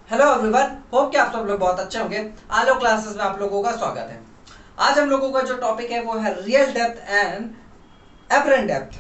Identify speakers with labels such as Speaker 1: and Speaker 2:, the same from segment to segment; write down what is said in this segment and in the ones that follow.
Speaker 1: Hello everyone, hope कि आप सब लोग बहुत अच्छे होंगे। आलो क्लासेस में आप लोगों का स्वागत है। आज हम लोगों का जो टॉपिक है वो है real depth and apparent depth.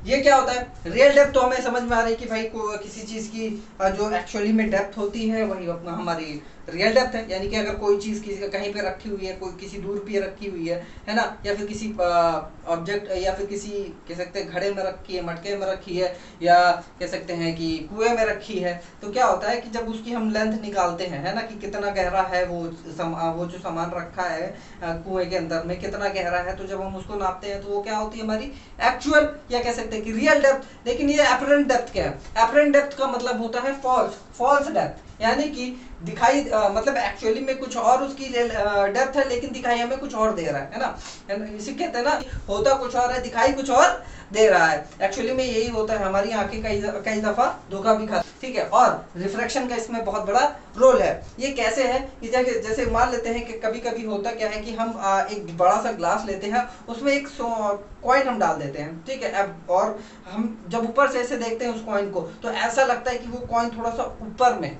Speaker 1: ये क्या होता है? रियल डेप्थ तो हमें समझ में आ रही है कि भाई किसी चीज की जो एक्चुअली में डेप्थ होती है वही अपना हमारी रियल डेप्थ है। यानी कि अगर कोई चीज किसी कहीं पे रखी हुई है, कोई किसी दूर पे रखी हुई है ना, या फिर किसी ऑब्जेक्ट या फिर किसी कह सकते हैं घड़े में रखी है, मटके में रखी है, या कह सकते हैं कि कुएं में रखी है, तो क्या होता है कि जब उसकी हम लेंथ निकालते हैं, है ना, कि कितना गहरा है वो जो सामान रखा है कुएं के अंदर में कितना गहरा है, तो जब हम उसको नापते हैं तो वो क्या होती है हमारी एक्चुअल या कह सकते हैं कि रियल डेप्थ। लेकिन ये एपरेंट डेप्थ क्या है? एपरेंट डेप्थ का मतलब होता है फॉल्स डेप्थ, यानी कि दिखाई मतलब एक्चुअली में कुछ और उसकी डेप्थ है लेकिन दिखाई हमें कुछ और दे रहा है ना। इसी कहते हैं ना, होता कुछ और है दिखाई कुछ और दे रहा है। एक्चुअली में यही होता है, हमारी आंखें कई दफा धोखा भी खाती, ठीक है। और रिफ्रैक्शन का इसमें बहुत बड़ा रोल है। ये कैसे है कि जैसे मान लेते हैं कि कभी कभी होता क्या है कि हम एक बड़ा सा ग्लास लेते हैं, उसमें एक कॉइन हम डाल देते हैं, ठीक है। अब और हम जब ऊपर से ऐसे देखते हैं उस कॉइन को, तो ऐसा लगता है कि वो कॉइन थोड़ा सा ऊपर में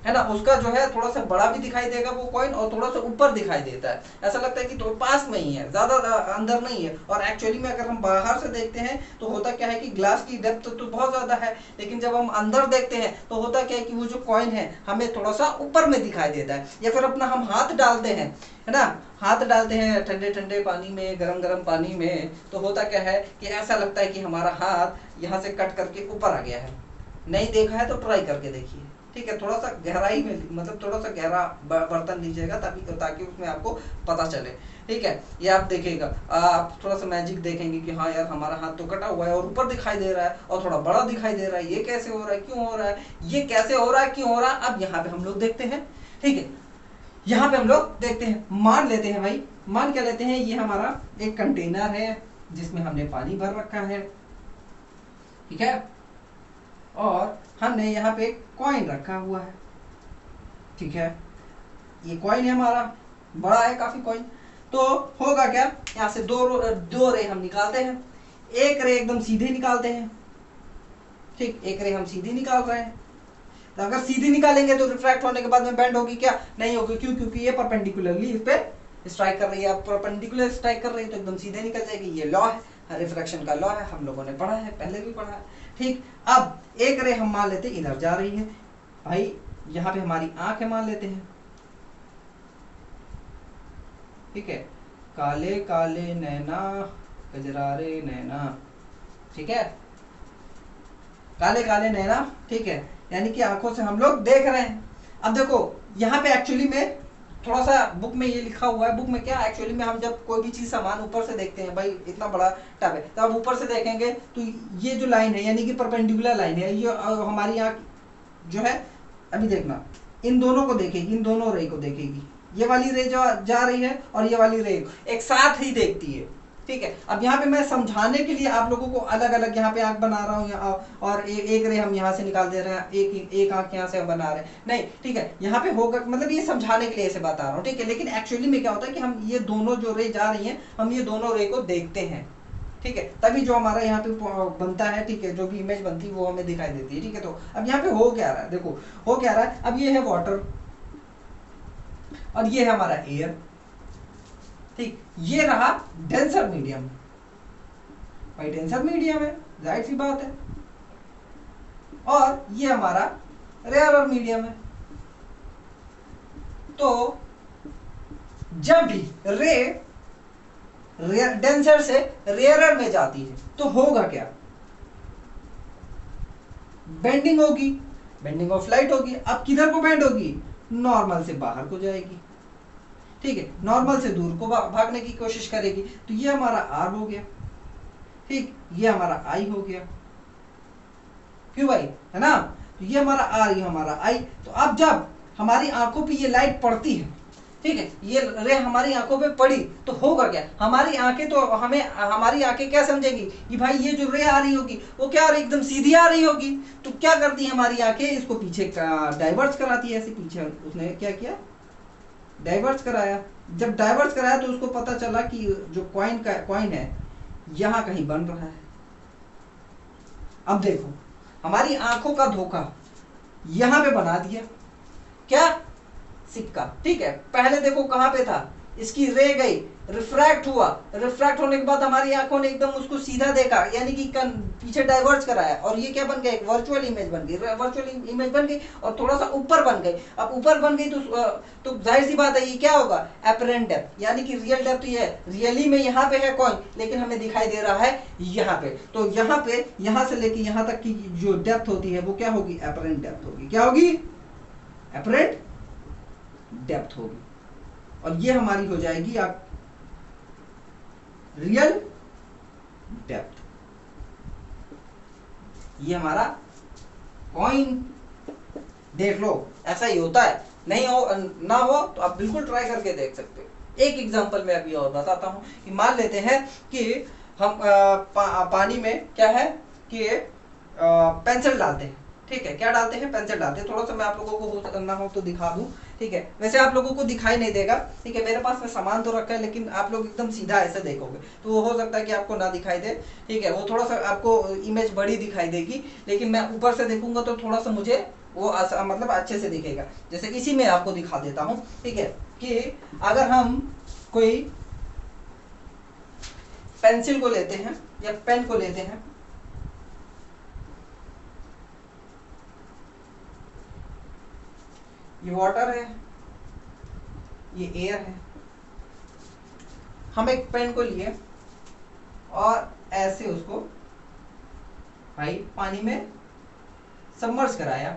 Speaker 1: है ना, उसका जो है थोड़ा सा बड़ा भी दिखाई देगा वो कॉइन, और थोड़ा सा ऊपर दिखाई देता है। ऐसा लगता है कि तो पास में ही है, ज्यादा अंदर नहीं है। और एक्चुअली में अगर हम बाहर से देखते हैं तो होता क्या है कि ग्लास की डेप्थ तो बहुत ज्यादा है, लेकिन जब हम अंदर देखते हैं तो होता क्या है कि वो जो कॉइन है हमें थोड़ा सा ऊपर में दिखाई देता है। या फिर अपना हम हाथ डालते हैं, है ना, हाथ डालते हैं ठंडे ठंडे पानी में, गरम गरम पानी में, तो होता क्या है कि ऐसा लगता है कि हमारा हाथ यहाँ से कट करके ऊपर आ गया है। नहीं देखा है तो ट्राई करके देखिए, ठीक है। थोड़ा सा गहराई में, मतलब थोड़ा सा गहरा बर्तन लीजिएगा ताकि उसमें आपको पता चले, ठीक है। ये आप देखिएगा, आप थोड़ा सा मैजिक देखेंगे कि हाँ यार हमारा हाथ तो कटा हुआ है और ऊपर दिखाई दे रहा है और थोड़ा बड़ा दिखाई दे रहा है। ये कैसे हो रहा है, क्यों हो रहा है, ये कैसे हो रहा है, क्यों हो रहा है? अब यहाँ पे हम लोग देखते हैं, ठीक है। यहाँ पे हम लोग देखते हैं, मान लेते हैं भाई, मान क्या लेते हैं, ये हमारा एक कंटेनर है जिसमें हमने पानी भर रखा है, ठीक है। और हमने यहाँ पे एक कॉइन रखा हुआ है, ठीक है। ये कॉइन है हमारा, बड़ा है काफी कॉइन। तो होगा क्या, यहाँ से दो रे हम निकालते हैं। एक रे एकदम सीधे निकालते हैं, ठीक, एक रे हम सीधी निकाल रहे हैं। तो अगर सीधी निकालेंगे तो रिफ्रैक्ट होने के बाद में बेंड होगी क्या? नहीं होगी। क्यों? क्योंकि ये परपेंडिकुलरली इस पे स्ट्राइक कर रही है। आप परपेंडिकुलर स्ट्राइक कर रही है तो एकदम सीधे निकल जाएगी। ये लॉ है, रिफ्रैक्शन का लॉ है, हम लोगों ने पढ़ा है, पहले भी पढ़ा है, ठीक। अब एक रे हम मान लेते इधर जा रही है भाई, यहाँ पे हमारी आंख है मान लेते हैं, ठीक है। काले काले नैना कजरारे नैना, ठीक है, काले काले नैना, ठीक है। यानी कि आंखों से हम लोग देख रहे हैं। अब देखो यहाँ पे एक्चुअली में थोड़ा सा बुक में ये लिखा हुआ है, बुक में क्या एक्चुअली में हम जब कोई भी चीज सामान ऊपर से देखते हैं, भाई इतना बड़ा टब है तो आप ऊपर से देखेंगे तो ये जो लाइन है यानी कि परपेंडिकुलर लाइन है, ये हमारी आंख जो है, अभी देखना, इन दोनों को देखेगी, इन दोनों रे को देखेगी। ये वाली रे जो जा रही है और ये वाली रे एक साथ ही देखती है, ठीक है। अब यहाँ पे मैं समझाने के लिए आप लोगों को अलग अलग यहाँ पे आंख बना रहा हूँ, और एक रे हम यहाँ से निकाल दे रहे हैं, एक आंख यहाँ से हम बना रहे हैं, नहीं, ठीक है। यहाँ पे होगा, मतलब ये समझाने के लिए ऐसे बता रहा हूँ, ठीक है। लेकिन एक्चुअली में क्या होता है कि हम ये दोनों जो रे जा रही हैं, हम ये दोनों रे को देखते हैं, ठीक है। तभी जो हमारा यहाँ पे बनता है, ठीक है, जो भी इमेज बनती है वो हमें दिखाई देती है, ठीक है। तो अब यहाँ पे हो क्या रहा है, देखो हो क्या रहा है। अब ये है वाटर और ये है हमारा एयर, ठीक। ये रहा डेंसर मीडियम, भाई डेंसर मीडियम है, जाहिर सी बात है। और ये हमारा रेयरर मीडियम है। तो जब भी रे डेंसर से रेयरर में जाती है तो होगा क्या? बेंडिंग होगी, बेंडिंग ऑफ लाइट होगी। अब किधर को बेंड होगी? नॉर्मल से बाहर को जाएगी, ठीक है, नॉर्मल से दूर को भागने की कोशिश करेगी। तो ये हमारा आर हो गया, ठीक, ये हमारा आई हो गया, क्यों भाई, है ना। तो ये हमारा आर, ये हमारा आई। तो अब जब हमारी आंखों पे ये लाइट पड़ती है, ठीक है, ये रे हमारी आंखों पे पड़ी तो होगा क्या? हमारी आंखें तो हमारी आंखें क्या समझेंगी कि भाई ये जो रे आ रही होगी वो क्या आ रही, एकदम सीधी आ रही होगी। तो क्या करती है हमारी आंखें, इसको पीछे डाइवर्स कराती है, ऐसे पीछे उसने क्या किया, डाइवर्स कराया। जब डाइवर्स कराया तो उसको पता चला कि जो कॉइन है यहां कहीं बन रहा है। अब देखो हमारी आंखों का धोखा यहां पे बना दिया, क्या, सिक्का। ठीक है, पहले देखो कहां पे था, इसकी रे गई, रिफ्रैक्ट हुआ, रिफ्रैक्ट होने के बाद हमारी आंखों ने एकदम उसको सीधा देखा, यानी कि पीछे डाइवर्ज कराया, और ये क्या बन गया, एक वर्चुअल इमेज बन गई, वर्चुअल इमेज बन गई और थोड़ा सा ऊपर बन गई। अब ऊपर बन गई तो जाहिर सी बात है ये क्या होगा, एपरेंट डेप्थ, यानी कि रियल डेप्थ ये है, रियली में यहाँ पे है कॉइन, लेकिन हमें दिखाई दे रहा है यहाँ पे। तो यहाँ पे, यहाँ से लेके यहाँ तक की जो डेप्थ होती है वो क्या होगी, एपरेंट डेप्थ होगी। क्या होगी, एपरेंट डेप्थ होगी। और ये हमारी हो जाएगी आप रियल डेप्थ। ये हमारा कॉइन, देख लो ऐसा ही होता है, नहीं हो ना हो तो आप बिल्कुल ट्राई करके देख सकते हो। एक एग्जांपल मैं अभी और बताता हूं कि मान लेते हैं कि हम पानी में क्या है कि पेंसिल डालते हैं। ठीक है, क्या डालते हैं, पेंसिल डालते हैं। थोड़ा सा मैं आप लोगों को हो करना हो तो दिखा दूं। ठीक है, वैसे आप लोगों को दिखाई नहीं देगा। ठीक है, मेरे पास में सामान तो रखा है, लेकिन आप लोग एकदम सीधा ऐसे देखोगे तो वो हो सकता है कि आपको ना दिखाई दे। ठीक है, वो थोड़ा सा आपको इमेज बड़ी दिखाई देगी, लेकिन मैं ऊपर से देखूंगा तो थोड़ा सा मुझे वो मतलब अच्छे से दिखेगा। जैसे इसी में आपको दिखा देता हूँ। ठीक है, कि अगर हम कोई पेंसिल को लेते हैं या पेन को लेते हैं, ये वाटर है, ये एयर है, हम एक पेन को लिए और ऐसे उसको भाई पानी में सबमर्ज कराया।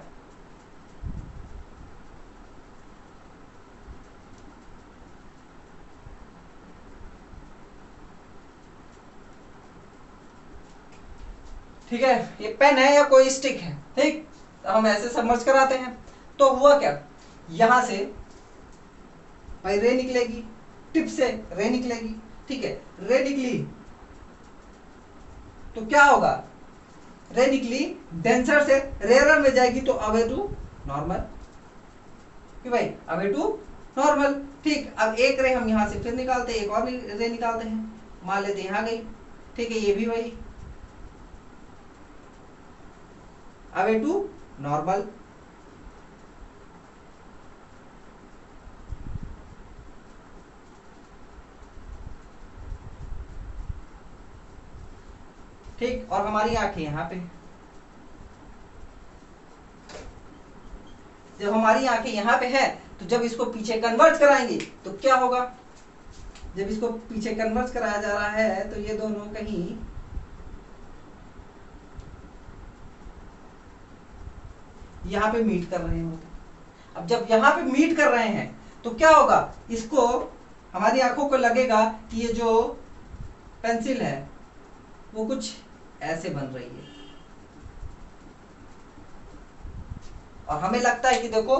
Speaker 1: ठीक है, ये पेन है या कोई स्टिक है, ठीक, हम ऐसे सबमर्ज कराते हैं तो हुआ क्या, यहां से भाई रे निकलेगी, टिप से रे निकलेगी। ठीक है, रे निकली तो क्या होगा, रे निकली, डेंसर से रेयर में जाएगी तो अवे टू नॉर्मल, कि भाई अवे टू नॉर्मल। ठीक, अब एक रे हम यहां से फिर निकालते हैं, एक और रे निकालते हैं, मान लेते यहां गई। ठीक है, ये भी वही अवे टू नॉर्मल। ठीक, और हमारी आंखें यहां पे, जब हमारी आंखें यहां पे है तो जब इसको पीछे कन्वर्ट कराएंगे तो क्या होगा, जब इसको पीछे कन्वर्ट कराया जा रहा है तो ये दोनों कहीं यहां पे मीट कर रहे होते। अब जब यहां पे मीट कर रहे हैं तो क्या होगा, इसको हमारी आंखों को लगेगा कि ये जो पेंसिल है वो कुछ ऐसे बन रही है, और हमें लगता है कि देखो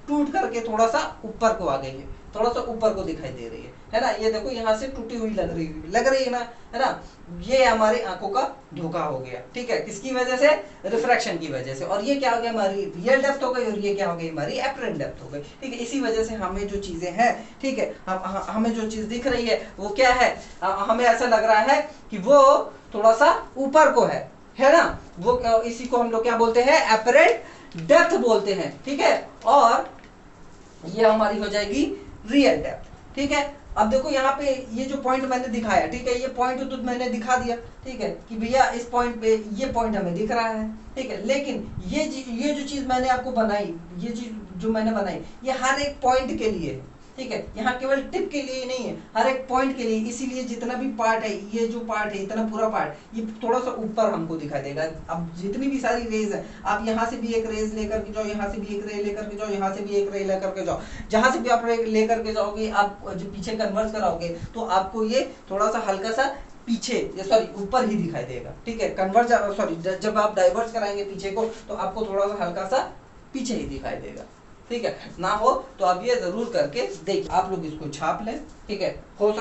Speaker 1: टूट करके थोड़ा सा ऊपर को आ गई है, थोड़ा सा ऊपर को दिखाई दे रही है ना, ये देखो यहाँ से टूटी हुई लग रही है ना, है ना। ये हमारी आंखों का धोखा हो गया। ठीक है, किसकी वजह से, रिफ्रैक्शन की वजह से। और ये क्या हो गया, हमारी रियल डेप्थ हो गई, और ये क्या हो गई, हमारी एपरेंट डेप्थ हो गई। ठीक है, इसी वजह से हमें जो चीजें हैं, ठीक है, हमें जो चीज दिख रही है वो क्या है, हमें ऐसा लग रहा है कि वो थोड़ा सा ऊपर को है ना। वो इसी को हम लोग क्या बोलते हैं, एपरेंट डेप्थ बोलते हैं। ठीक है, और ये हमारी हो जाएगी रियल डेप्थ। ठीक है, अब देखो यहाँ पे ये जो पॉइंट मैंने दिखाया, ठीक है, ये पॉइंट तो मैंने दिखा दिया, ठीक है, कि भैया इस पॉइंट पे ये पॉइंट हमें दिख रहा है। ठीक है, लेकिन ये जो चीज मैंने आपको बनाई, ये चीज जो मैंने बनाई, ये हर एक पॉइंट के लिए है। ठीक है, यहाँ केवल टिप के लिए नहीं है, हर एक पॉइंट के लिए। इसीलिए जितना भी पार्ट है, ये जो पार्ट है, इतना पूरा पार्ट ये थोड़ा सा ऊपर हमको दिखाई देगा। अब जितनी भी सारी रेज है, आप यहाँ से भी एक रेज लेकर के जाओ, यहाँ से भी एक रे लेकर के जाओ, यहाँ से भी एक रे लेकर के जाओ, जहां से भी आप लेकर के जाओगे, आप जो पीछे कन्वर्ट कराओगे तो आपको ये थोड़ा सा हल्का सा पीछे, सॉरी ऊपर ही दिखाई देगा। ठीक है, कन्वर्ट सॉरी जब आप डाइवर्ट कराएंगे पीछे को तो आपको थोड़ा सा हल्का सा पीछे ही दिखाई देगा। ठीक है, ना हो तो आप ये जरूर करके देखिए, आप लोग इसको छाप लें। ठीक है, हो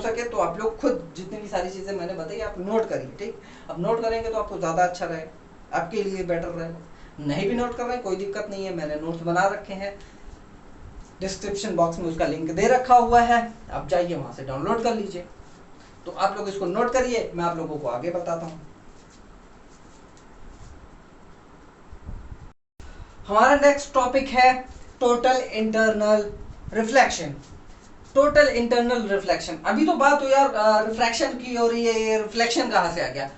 Speaker 1: सके तो आप लोग खुद जितनी भी सारी चीजें मैंने बताई आप नोट करिए। ठीक, अब नोट करेंगे तो आपको ज्यादा अच्छा रहेगा, आपके लिए बेटर रहेगा। नहीं भी नोट कर रहे हैं कोई दिक्कत नहीं है, मैंने नोट्स बना रखे हैं, डिस्क्रिप्शन बॉक्स में उसका लिंक दे रखा हुआ है, आप जाइए वहां से डाउनलोड कर लीजिए। तो आप लोग इसको नोट करिए, मैं आप लोगों को आगे बताता हूँ। हमारा नेक्स्ट टॉपिक है total internal reflection. Total internal reflection, अभी तो बात हो यार रिफ्रैक्शन की हो रही है, ये रिफ्लेक्शन कहाँ से आ गया,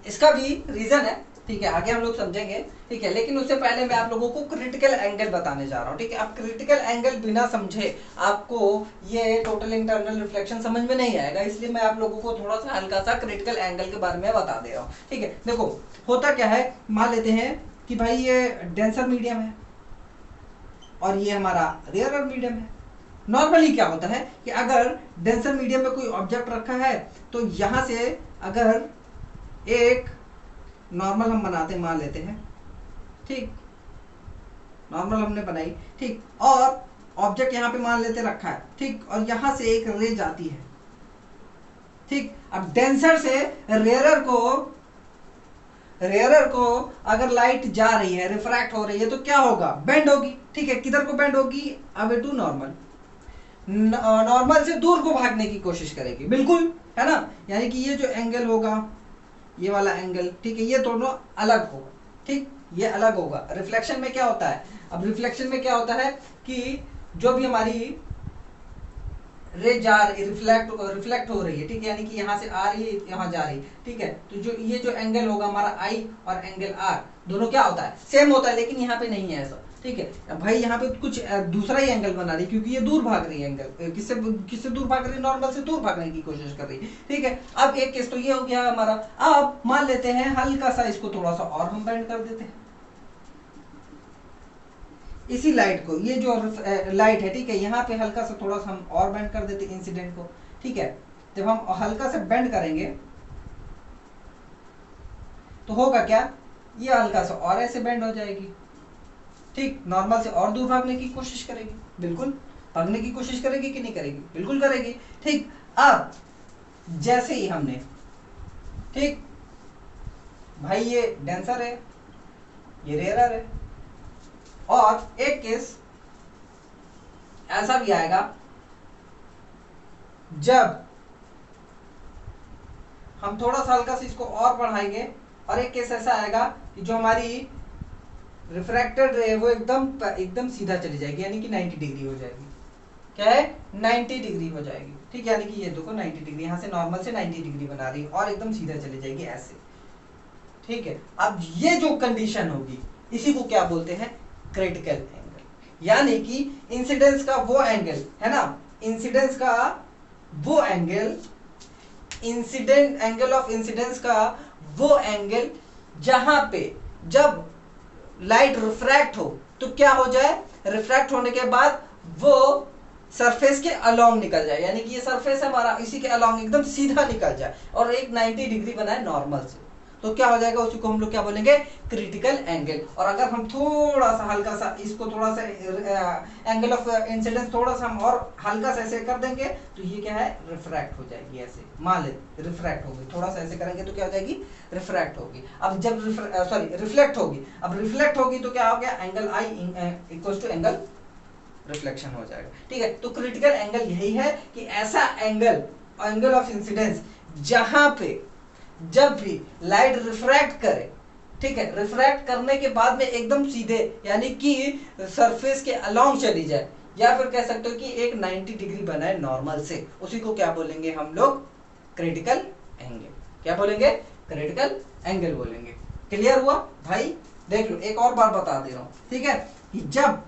Speaker 1: इसका भी रीजन है, ठीक है, आगे हम लोग समझेंगे, ठीक है। लेकिन उससे पहले मैं आप लोगों को क्रिटिकल एंगल बताने जा रहा हूँ, ठीक है। आप क्रिटिकल एंगल बिना समझे आपको ये टोटल इंटरनल रिफ्लेक्शन समझ में नहीं आएगा, इसलिए मैं आप लोगों को थोड़ा सा हल्का सा क्रिटिकल एंगल के बारे में बता दे रहा हूँ, ठीक है। देखो होता क्या है, मान लेते हैं कि भाई ये डेंसर मीडियम है और ये हमारा रेयरर मीडियम है। नॉर्मली क्या होता है कि अगर डेंसर मीडियम में कोई ऑब्जेक्ट रखा है तो यहां से अगर एक नॉर्मल हम बनाते मान लेते हैं, ठीक, नॉर्मल हमने बनाई, ठीक, और ऑब्जेक्ट यहां पे मान लेते रखा है, ठीक, और यहां से एक रे जाती है, ठीक। अब डेंसर से रेयरर को अगर लाइट जा रही है, रिफ्रैक्ट हो रही है, तो क्या होगा, बेंड होगी, ठीक है। किधर को बेंड होगी, अवे टू नॉर्मल, नॉर्मल से दूर को भागने की कोशिश करेगी, बिल्कुल, है ना। यानी कि ये जो एंगल होगा, ये वाला एंगल, ठीक है, ये दोनों अलग होगा, ठीक, ये अलग होगा। रिफ्लेक्शन में क्या होता है, अब रिफ्लेक्शन में क्या होता है कि जो भी हमारी रे जा रही, रिफ्लेक्ट हो रही है, ठीक है, यानी कि यहाँ से आ रही है, यहाँ जा रही है, ठीक है, तो जो ये जो एंगल होगा हमारा आई और एंगल आर, दोनों क्या होता है, सेम होता है, लेकिन यहाँ पे नहीं है ऐसा, ठीक है। भाई यहाँ पे कुछ दूसरा ही एंगल बना रही है, क्योंकि ये दूर भाग रही है, एंगल किससे दूर भाग रही है, नॉर्मल से दूर भागने की कोशिश कर रही है, ठीक है। अब एक केस तो ये हो गया हमारा। अब मान लेते हैं हल्का सा इसको थोड़ा सा और हम बेंड कर देते हैं, इसी लाइट को, ये जो लाइट है, ठीक है, यहाँ पे हल्का सा थोड़ा सा हम और बेंड कर देते इंसिडेंट को, ठीक है। जब हम हल्का से बेंड करेंगे तो होगा क्या, ये हल्का सा और ऐसे बेंड हो जाएगी, ठीक, नॉर्मल से और दूर भागने की कोशिश करेगी, बिल्कुल भागने की कोशिश करेगी कि नहीं करेगी, बिल्कुल करेगी, ठीक। अब जैसे ही हमने, ठीक, भाई ये डेंसर है, ये रेयरर है, और एक केस ऐसा भी आएगा जब हम थोड़ा सा हल्का से इसको और बढ़ाएंगे, और एक केस ऐसा आएगा कि जो हमारी रिफ्रैक्टेड रे वो एकदम सीधा चली जाएगी, यानी कि 90 डिग्री हो जाएगी, क्या है, 90 डिग्री हो जाएगी, ठीक है। यानी कि ये देखो 90 डिग्री, यहां से नॉर्मल से 90 डिग्री बना रही है और एकदम सीधा चली जाएगी ऐसे, ठीक है। अब ये जो कंडीशन होगी इसी को क्या बोलते हैं, क्रिटिकल एंगल। यानी कि इंसिडेंस का वो एंगल है ना, इंसिडेंस का वो एंगल, एंगल ऑफ इंसिडेंस का वो एंगल जहां पे जब लाइट रिफ्रैक्ट हो तो क्या हो जाए, रिफ्रैक्ट होने के बाद वो सरफेस के अलोंग निकल जाए, यानी कि ये सरफेस है हमारा, इसी के अलोंग एकदम सीधा निकल जाए और एक 90 डिग्री बनाए नॉर्मल से, तो क्या हो जाएगा, उसी को हम लोग क्या बोलेंगे, क्रिटिकल एंगल। और अगर हम थोड़ा सा हल्का सा इसको थोड़ा सा एंगल ऑफ इंसिडेंस थोड़ा सा हम और हल्का सा ऐसे कर देंगे तो ये क्या है, रिफ्रैक्ट हो जाएगी, ऐसे मान ले रिफ्रैक्ट होगी, थोड़ा सा ऐसे करेंगे तो क्या हो जाएगी, रिफ्रैक्ट होगी। अब जब रिफ्लेक्ट होगी, अब रिफ्लेक्ट होगी तो क्या हो गया, angle I equals to angle reflection हो जाएगा, ठीक है। तो क्रिटिकल एंगल यही है कि ऐसा एंगल ऑफ इंसिडेंस जहां पे जब भी लाइट रिफ्रैक्ट करे, ठीक है, रिफ्रैक्ट करने के बाद में एकदम सीधे यानी कि सरफेस के अलोंग चली जाए, या फिर कह सकते हो कि एक 90 डिग्री बनाए नॉर्मल से, उसी को क्या बोलेंगे हम लोग, क्रिटिकल एंगल। क्या बोलेंगे, क्रिटिकल एंगल बोलेंगे। क्लियर हुआ भाई, देख लो एक और बार बता दे रहा हूं, ठीक है, कि जब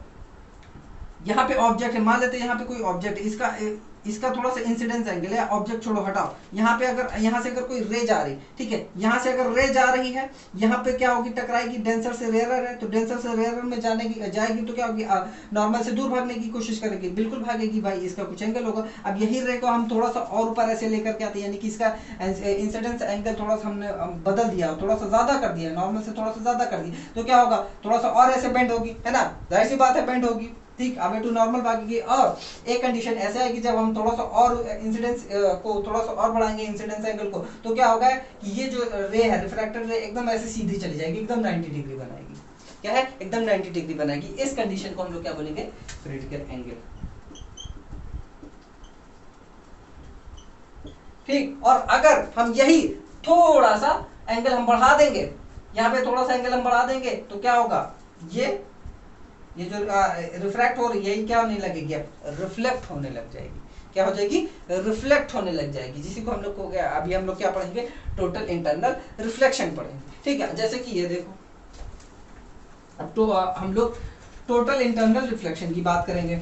Speaker 1: यहाँ पे ऑब्जेक्ट है, मान लेते हैं यहाँ पे कोई ऑब्जेक्ट है, इसका थोड़ा सा इंसिडेंस एंगल है, ऑब्जेक्ट छोड़ो हटाओ, यहाँ पे अगर यहाँ से अगर कोई रे जा रही, ठीक है, यहाँ से अगर रे जा रही है, यहाँ पे क्या होगी, टकराएगी, डेंसर से रेयरर है, तो डेंसर से रेयरर में जाएगी तो क्या होगी, नॉर्मल से दूर भागने की कोशिश करेगी, बिल्कुल भागेगी भाई, इसका कुछ एंगल होगा। अब यही रे को हम थोड़ा सा और ऊपर ऐसे लेकर के आते हैं, यानी कि इसका इंसिडेंस एंगल थोड़ा सा हमने बदल दिया, थोड़ा सा ज्यादा कर दिया, नॉर्मल से थोड़ा सा ज्यादा कर दिया, तो क्या होगा, थोड़ा सा और ऐसे बेंड होगी, है ना, जाहिर सी बात है बेंड होगी, ठीक, अवे टू नॉर्मल भागेगी। और एक कंडीशन ऐसे आएगी जब हम थोड़ा सा और इंसिडेंस को थोड़ा सा और बढ़ाएंगे इंसिडेंस एंगल को, तो क्या होगा कि ये जो रे है, रिफ्रैक्टेड रे एकदम ऐसे सीधी चली जाएगी, एकदम 90 डिग्री बनाएगी, क्या है, एकदम 90 डिग्री बनाएगी। इस कंडीशन को हम लोग क्या बोलेंगे, क्रिटिकल एंगल, ठीक। और अगर हम यही थोड़ा सा एंगल हम बढ़ा देंगे, यहाँ पे थोड़ा सा एंगल हम बढ़ा देंगे तो क्या होगा, ये ये जो रिफ्रैक्ट हो रही है ये क्या होने लगेगी, अब रिफ्लेक्ट होने लग जाएगी। क्या हो जाएगी, रिफ्लेक्ट होने लग जाएगी, जिसी को हम लोग को अभी हम लोग क्या पढ़ेंगे, टोटल इंटरनल रिफ्लेक्शन पढ़ेंगे। ठीक है, जैसे कि ये देखो, तो हम लोग टोटल इंटरनल रिफ्लेक्शन की बात करेंगे।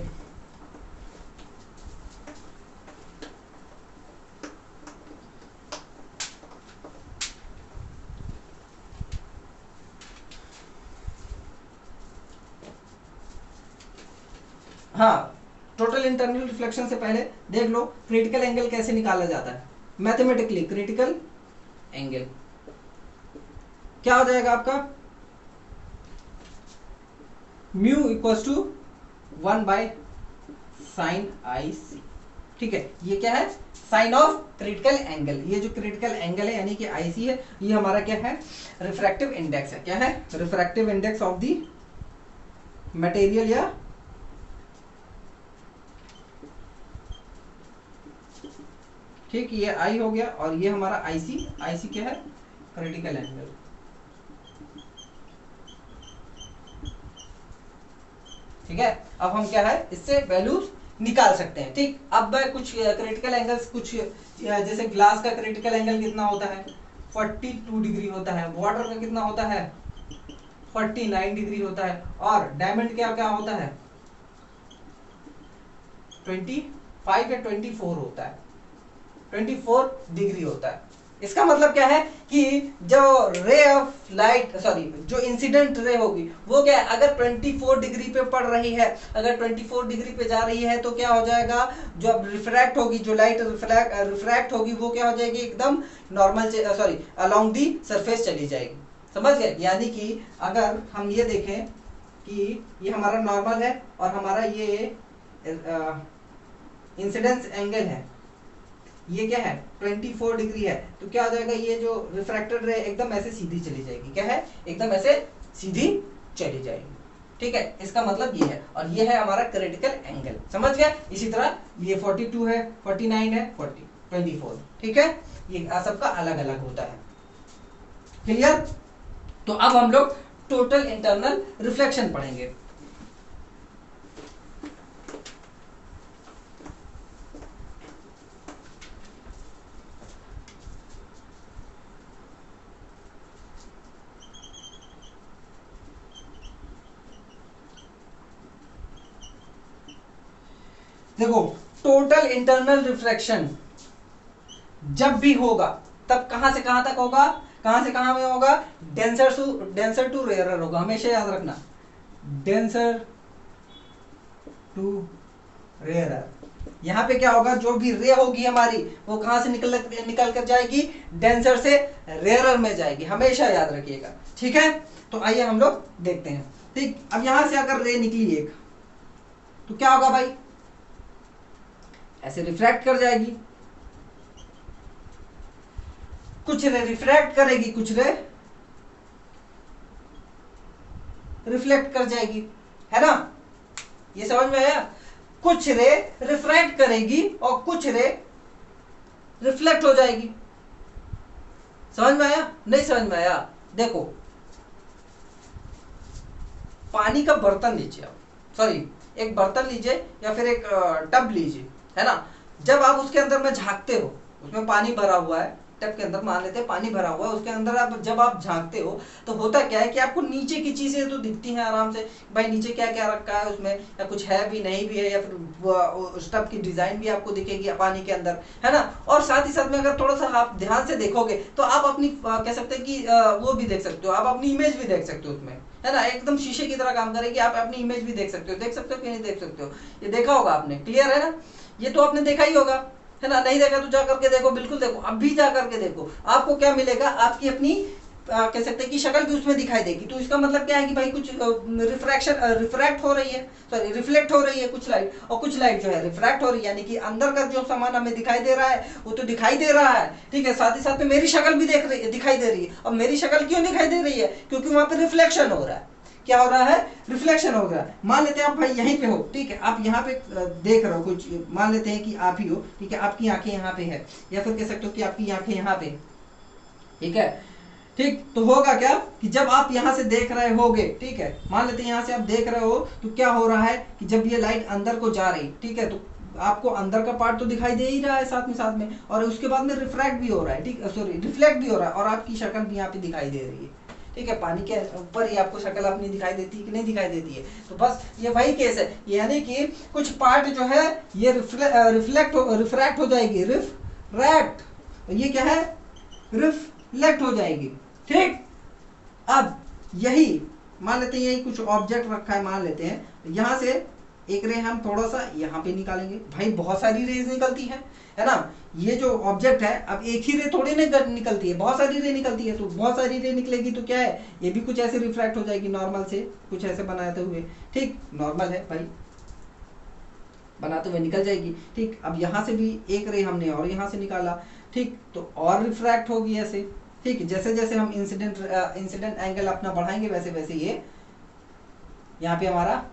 Speaker 1: हाँ, टोटल इंटरनल रिफ्लेक्शन से पहले देख लो क्रिटिकल एंगल कैसे निकाला जाता है मैथमेटिकली। क्रिटिकल एंगल क्या हो जाएगा आपका, mu equals to 1/sin IC। ठीक है, ये क्या है, साइन ऑफ क्रिटिकल एंगल। ये जो क्रिटिकल एंगल है यानी कि IC है, ये हमारा क्या है, रिफ्रैक्टिव इंडेक्स है। क्या है, refractive index of the material या ठीक, ये आई हो गया और ये हमारा आईसी क्या है, क्रिटिकल एंगल। ठीक है, अब हम क्या है इससे वैल्यूज निकाल सकते हैं। ठीक, अब मैं कुछ क्रिटिकल एंगल्स, कुछ जैसे ग्लास का क्रिटिकल एंगल कितना होता है, 42 डिग्री होता है। वाटर का कितना होता है, 49 डिग्री होता है। और डायमंड क्या क्या होता है, 25 या 24 होता है, 24 डिग्री होता है। इसका मतलब क्या है कि जो रे ऑफ लाइट, सॉरी, जो इंसिडेंट रे होगी वो क्या है, अगर 24 डिग्री पे पड़ रही है, अगर 24 डिग्री पे जा रही है तो क्या हो जाएगा, जो अब रिफ्रैक्ट होगी, जो लाइट रिफ्रैक्ट होगी वो क्या हो जाएगी, एकदम normal, sorry, along the surface चली जाएगी। समझ गए, यानी कि अगर हम ये देखें कि ये हमारा नॉर्मल है और हमारा ये इंसिडेंस एंगल है, ये क्या है 24 डिग्री है, तो क्या हो जाएगा, ये जो रिफ्रैक्टेड रे एकदम ऐसे सीधी चली जाएगी। क्या है, एकदम ऐसे सीधी चली जाएगी। ठीक है, इसका मतलब ये है, और ये है हमारा क्रिटिकल एंगल। समझ गए, इसी तरह ये 42 है, 49 है, 24। ठीक है, ये सबका अलग अलग होता है। क्लियर, तो अब हम लोग टोटल इंटरनल रिफ्लेक्शन पढ़ेंगे। देखो, टोटल इंटरनल रिफ्लेक्शन जब भी होगा तब कहां से कहां तक होगा, कहां से कहां में होगा, डेंसर टू रेयरर होगा। हमेशा याद रखना, डेंसर टू रेयरर। यहां पे क्या होगा, जो भी रे होगी हमारी वो कहां से निकल कर जाएगी, डेंसर से रेयरर में जाएगी। हमेशा याद रखिएगा। ठीक है, तो आइए हम लोग देखते हैं। ठीक, अब यहां से अगर रे निकली एक, तो क्या होगा भाई, ऐसे रिफ्रैक्ट कर जाएगी, कुछ रे रिफ्रैक्ट करेगी, कुछ रे रिफ्लेक्ट कर जाएगी, है ना, ये समझ में आया। कुछ रे रिफ्रैक्ट करेगी और कुछ रे रिफ्लेक्ट हो जाएगी। समझ में आया, नहीं समझ में आया। देखो, पानी का बर्तन लीजिए आप, सॉरी, एक बर्तन लीजिए या फिर एक टब लीजिए, है ना। जब आप उसके अंदर में झांकते हो, उसमें पानी भरा हुआ है, टब के अंदर मान लेते हैं पानी भरा हुआ है, उसके अंदर आप जब आप झांकते हो तो होता क्या है कि आपको नीचे की चीजें तो दिखती हैं आराम से, भाई नीचे क्या क्या रखा है उसमें, या कुछ है भी नहीं भी है, या फिर उस टब की डिजाइन भी आपको दिखेगी पानी के अंदर, है ना। और साथ ही साथ में अगर थोड़ा सा आप ध्यान से देखोगे तो आप अपनी कह सकते हैं कि वो भी देख सकते हो, आप अपनी इमेज भी देख सकते हो उसमें, है ना। एकदम शीशे की तरह काम करेगी, आप अपनी इमेज भी देख सकते हो कि नहीं देख सकते हो, ये देखा होगा आपने, क्लियर है ना, ये तो आपने देखा ही होगा, है ना। नहीं देखा तो जा करके देखो, बिल्कुल देखो, अब भी जा करके देखो, आपको क्या मिलेगा, आपकी अपनी कह सकते हैं कि शक्ल भी उसमें दिखाई देगी। तो इसका मतलब क्या है कि भाई कुछ रिफ्रैक्ट हो रही है, सॉरी रिफ्लेक्ट हो रही है कुछ लाइट, और कुछ लाइट जो है रिफ्रैक्ट हो रही है, यानी कि अंदर का जो सामान हमें दिखाई दे रहा है वो तो दिखाई दे रहा है, ठीक है। साथ ही साथ में मेरी शक्ल भी दिखाई दे रही है। और मेरी शक्ल क्यों दिखाई दे रही है, क्योंकि वहां पे रिफ्लेक्शन हो रहा है। क्या हो रहा है, रिफ्लेक्शन हो रहा है। मान लेते हैं आप भाई यहीं पे हो, ठीक है, आप यहाँ पे देख रहे हो कुछ, मान लेते हैं कि आप ही हो, ठीक है, आपकी आंखें यहाँ पे है, या फिर कह सकते हो कि आपकी आंखें यहाँ पे, ठीक है, ठीक, तो होगा क्या कि जब आप यहाँ से देख रहे होगे, ठीक है, मान लेते हैं यहाँ से आप देख रहे हो, तो क्या हो रहा है कि जब ये लाइट अंदर को जा रही, ठीक है, तो आपको अंदर का पार्ट तो दिखाई दे ही रहा है साथ में, और उसके बाद में रिफ्रैक्ट भी हो रहा है, ठीक, सॉरी रिफ्लेक्ट भी हो रहा है, और आपकी शक्ल भी यहाँ पे दिखाई दे रही है, ठीक है, पानी के ऊपर ही आपको शक्ल अपनी दिखाई देती है कि नहीं दिखाई देती है। तो बस ये वही केस है, यानी कि कुछ पार्ट जो है ये रिफ्रैक्ट हो जाएगी, रिफ्रैक्ट, ये क्या है, रिफ्लेक्ट हो जाएगी, ठीक। अब यही मान लेते हैं यही कुछ ऑब्जेक्ट रखा है, मान लेते हैं यहाँ से एक रे हम थोड़ा सा यहाँ पे निकालेंगे, भाई बहुत सारी रेज निकलती है ना, ये जो ऑब्जेक्ट है, अब एक ही रे थोड़ी निकलती है, बहुत सारी रे निकलती है, तो बहुत सारी रे निकलेगी तो क्या है, ये भी कुछ ऐसे रिफ्रैक्ट हो जाएगी नॉर्मल से, कुछ ऐसे बनाते हुए, ठीक, नॉर्मल है भाई, बनाते हुए निकल जाएगी, ठीक। अब यहाँ से भी एक रे हमने और यहाँ से निकाला, ठीक, तो और रिफ्रैक्ट होगी ऐसे, ठीक, जैसे जैसे हम इंसिडेंट एंगल अपना बढ़ाएंगे वैसे वैसे ये यहाँ पे हमारा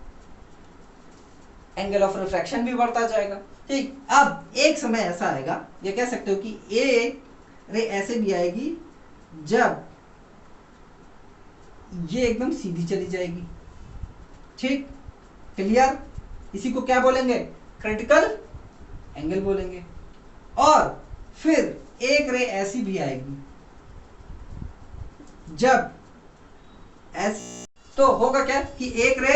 Speaker 1: एंगल ऑफ रिफ्रैक्शन भी बढ़ता जाएगा, ठीक। अब एक समय ऐसा आएगा, ये कह सकते हो कि एक रे ऐसे भी आएगी जब ये एकदम सीधी चली जाएगी, ठीक, क्लियर, इसी को क्या बोलेंगे, क्रिटिकल एंगल बोलेंगे। और फिर एक रे ऐसी भी आएगी जब ऐसी, तो होगा क्या कि एक रे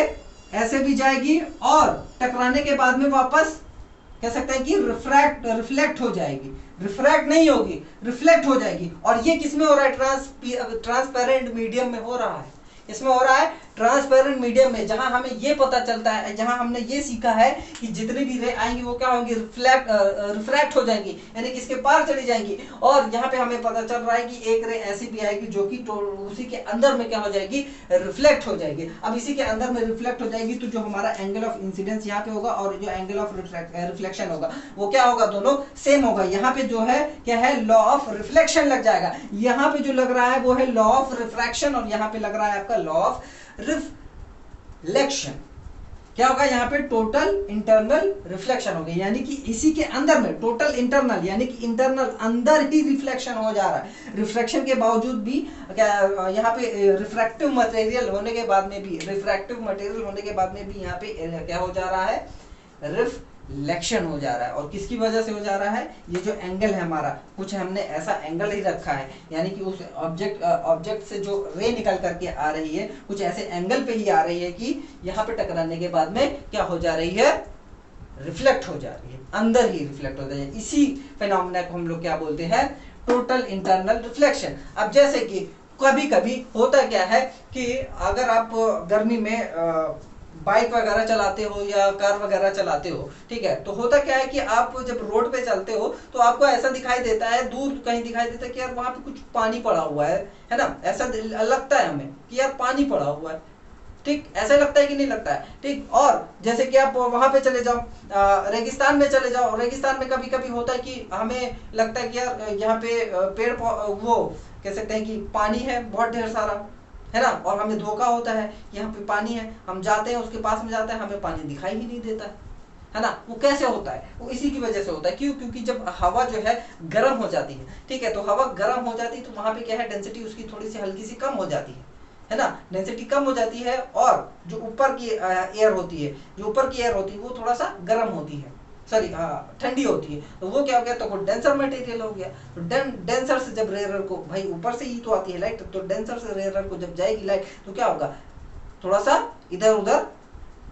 Speaker 1: ऐसे भी जाएगी और टकराने के बाद में वापस कह सकते हैं कि रिफ्लेक्ट हो जाएगी, रिफ्रैक्ट नहीं होगी, रिफ्लेक्ट हो जाएगी। और ये किसमें हो रहा है, ट्रांसपेरेंट मीडियम में हो रहा है, इसमें हो रहा है ट्रांसपेरेंट मीडियम में, जहां हमें ये पता चलता है, जहां हमने ये सीखा है कि जितनी भी रे आएंगी वो क्या होंगी, रिफ्रैक्ट हो जाएंगी, यानी कि इसके पार चली जाएंगी। और यहाँ पे हमें पता चल रहा है कि एक रे ऐसी भी आएगी जो कि उसी के अंदर में क्या हो जाएगी, रिफ्लेक्ट हो जाएगी। अब इसी के अंदर में रिफ्लेक्ट हो जाएगी तो जो हमारा एंगल ऑफ इंसिडेंस यहाँ पे होगा और जो एंगल ऑफ रिफ्लेक्शन होगा वो क्या होगा, दोनों सेम होगा। यहाँ पे जो है क्या है, लॉ ऑफ रिफ्लेक्शन लग जाएगा, यहाँ पे जो लग रहा है वो है लॉ ऑफ रिफ्रैक्शन, और यहाँ पे लग रहा है आपका लॉ ऑफ रिफ्लेक्शन। क्या होगा यहाँ पे, टोटल इंटरनल रिफ्लेक्शन हो गई, यानी कि इसी के अंदर में टोटल इंटरनल, यानी कि इंटरनल अंदर ही रिफ्लेक्शन हो जा रहा है। रिफ्लेक्शन के बावजूद भी यहाँ पे रिफ्रैक्टिव मटेरियल होने के बाद में भी, यहाँ पे क्या हो जा रहा है, रिफ्लेक्शन हो जा रहा है। और किसकी वजह से हो जा रहा है, ये जो एंगल है हमारा, कुछ हमने ऐसा एंगल ही रखा है, यानी कि उस ऑब्जेक्ट से जो रे निकल करके आ रही है कुछ ऐसे एंगल पे ही आ रही है कि यहाँ पे टकराने के बाद में क्या हो जा रही है, रिफ्लेक्ट हो जा रही है, अंदर ही रिफ्लेक्ट हो जाए। इसी फिनोमेना को हम लोग क्या बोलते हैं, टोटल इंटरनल रिफ्लेक्शन। अब जैसे कि कभी कभी होता क्या है कि अगर आप गर्मी में बाइक वगैरह चलाते हो या कार वगैरह चलाते हो, ठीक है, तो होता क्या है कि आप जब रोड पे चलते हो तो आपको ऐसा दिखाई देता है, दूर कहीं दिखाई देता है कि यार वहां पे कुछ पानी पड़ा हुआ है ना, ऐसा लगता है हमें कि यार पानी पड़ा हुआ है, ठीक, ऐसा लगता है कि नहीं लगता है, ठीक। और जैसे कि आप वहां पे चले जाओ, रेगिस्तान में चले जाओ, रेगिस्तान में कभी कभी होता है कि हमें लगता है कि यार यहाँ पे पेड़ वो कह सकते हैं कि पानी है बहुत ढेर सारा, है ना, और हमें धोखा होता है, यहाँ पे पानी है, हम जाते हैं उसके पास में जाते हैं, हमें पानी दिखाई ही नहीं देता है ना। वो कैसे होता है, वो इसी की वजह से होता है, क्यों, क्योंकि जब हवा जो है गर्म हो जाती है, ठीक है, तो हवा गर्म हो जाती है तो वहां पे क्या है, डेंसिटी उसकी थोड़ी सी हल्की सी कम हो जाती है ना, डेंसिटी कम हो जाती है, और जो ऊपर की एयर होती है, वो थोड़ा सा गर्म होती है, सॉरी ठंडी होती है, तो वो क्या हो गया, तो डेंसर मटेरियल हो गया। तो डेंसर से जब रेयर को, भाई ऊपर से ही तो आती है लाइट, तो डेंसर से रेयर को जब जाएगी लाइट तो क्या होगा, थोड़ा सा इधर उधर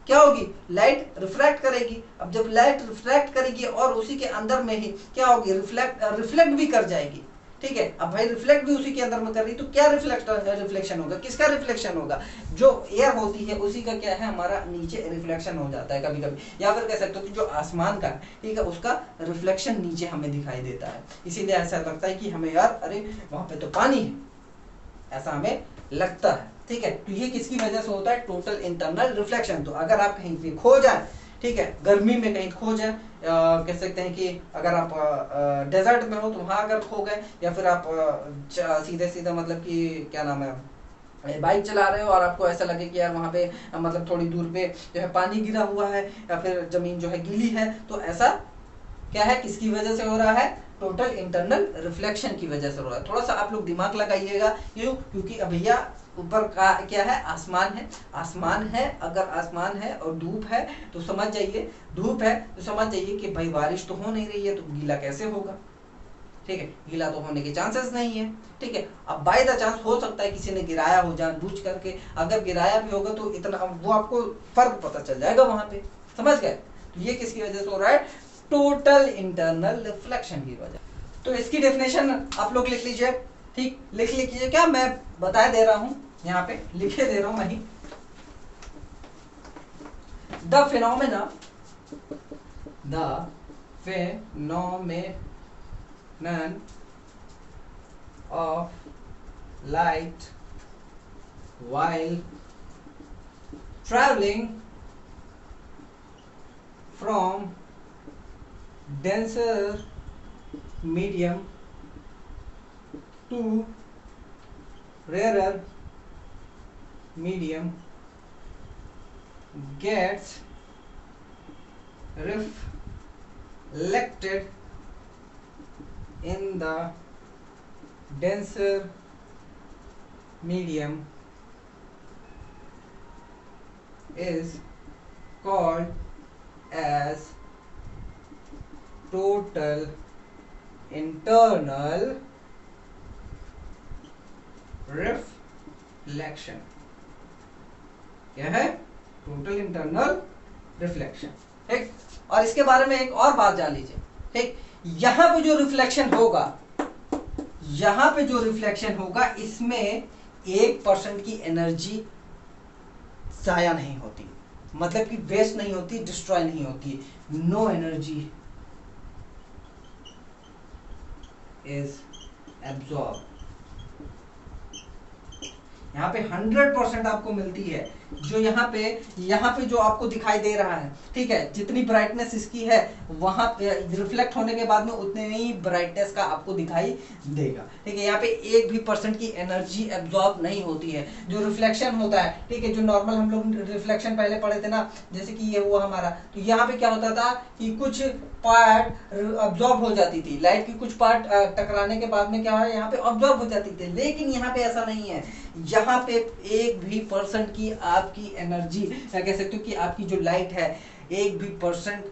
Speaker 1: क्या होगी, लाइट रिफ्रैक्ट करेगी। अब जब लाइट रिफ्रैक्ट करेगी और उसी के अंदर में ही क्या होगी, रिफ्लेक्ट भी कर जाएगी, ठीक है। अब भाई रिफ्लेक्ट भी उसी के अंदर में कर रही, तो क्या रिफ्लेक्शन होगा, किसका रिफ्लेक्शन होगा, जो एयर होती है उसी का क्या है, हमारा नीचे रिफ्लेक्शन हो जाता है कभी कभी, या फिर कह सकते हो कि जो आसमान का है, ठीक है, उसका रिफ्लेक्शन नीचे हमें दिखाई देता है, इसीलिए ऐसा लगता है कि हमें यार अरे वहां पे तो पानी है, ऐसा हमें लगता है, ठीक है। तो ये किसकी वजह से होता है, टोटल इंटरनल रिफ्लेक्शन। तो अगर आप कहीं पे खो जाए, ठीक है, गर्मी में कहीं खो जाए, कह सकते हैं कि अगर आप डेजर्ट में हो तो वहां अगर खो गए, या फिर आप सीधे मतलब कि क्या नाम है, बाइक चला रहे हो और आपको ऐसा लगे कि यार वहां पे मतलब थोड़ी दूर पे जो है पानी गिरा हुआ है या फिर जमीन जो है गीली है, तो ऐसा क्या है, किसकी वजह से हो रहा है, टोटल इंटरनल रिफ्लेक्शन की वजह से हो रहा है। थोड़ा सा आप लोग दिमाग लगाइएगा, क्यों, क्योंकि भैया ऊपर का क्या है, आसमान है, आसमान है, अगर आसमान है और धूप है तो समझ जाइए, धूप है तो समझ जाइए कि भाई बारिश तो हो नहीं रही है, तो गीला कैसे होगा, ठीक है, गीला तो होने के चांसेस नहीं है, ठीक है। अब बाय द चांस हो सकता है किसी ने गिराया हो जानबूझ करके, अगर गिराया भी होगा तो इतना वो आपको फर्क पता चल जाएगा वहां पे, समझ गए। तो ये किसकी वजह से हो रहा है, टोटल इंटरनल रिफ्लेक्शन की वजह। तो इसकी डेफिनेशन आप लोग लिख लीजिए, ठीक, लिख लीजिए, क्या मैं बता दे रहा हूं, यहाँ पे लिखे दे रहा हूं वही, the phenomena of light while traveling from denser medium to rarer medium gets reflected in the denser medium is called as total internal reflection. क्या है, टोटल इंटरनल रिफ्लेक्शन, ठीक। और इसके बारे में एक और बात जान लीजिए, ठीक, यहां पे जो रिफ्लेक्शन होगा, यहां पे जो रिफ्लेक्शन होगा, इसमें 1% की एनर्जी जाया नहीं होती, मतलब कि वेस्ट नहीं होती, डिस्ट्रॉय नहीं होती, नो एनर्जी इज एब्जॉर्ब। यहाँ पे 100% आपको मिलती है, जो यहाँ पे जो आपको दिखाई दे रहा है, ठीक है, जितनी ब्राइटनेस इसकी है वहां पे रिफ्लेक्ट होने के बाद में उतने ही ब्राइटनेस का आपको दिखाई देगा, ठीक है। यहाँ पे 1% की एनर्जी एब्जॉर्ब नहीं होती है। जो रिफ्लेक्शन होता है, ठीक है, जो नॉर्मल हम लोग रिफ्लेक्शन पहले पढ़े थे ना, जैसे कि ये हुआ हमारा, तो यहाँ पे क्या होता था कि कुछ पार्ट अब्जॉर्ब हो जाती थी, लाइट की कुछ पार्ट टकराने के बाद में क्या है, यहाँ पे अब्जॉर्ब हो जाती थी, लेकिन यहाँ पे ऐसा नहीं है। यहाँ पे 1% की आपकी एनर्जी, या कह सकते हो कि आपकी जो लाइट है 1%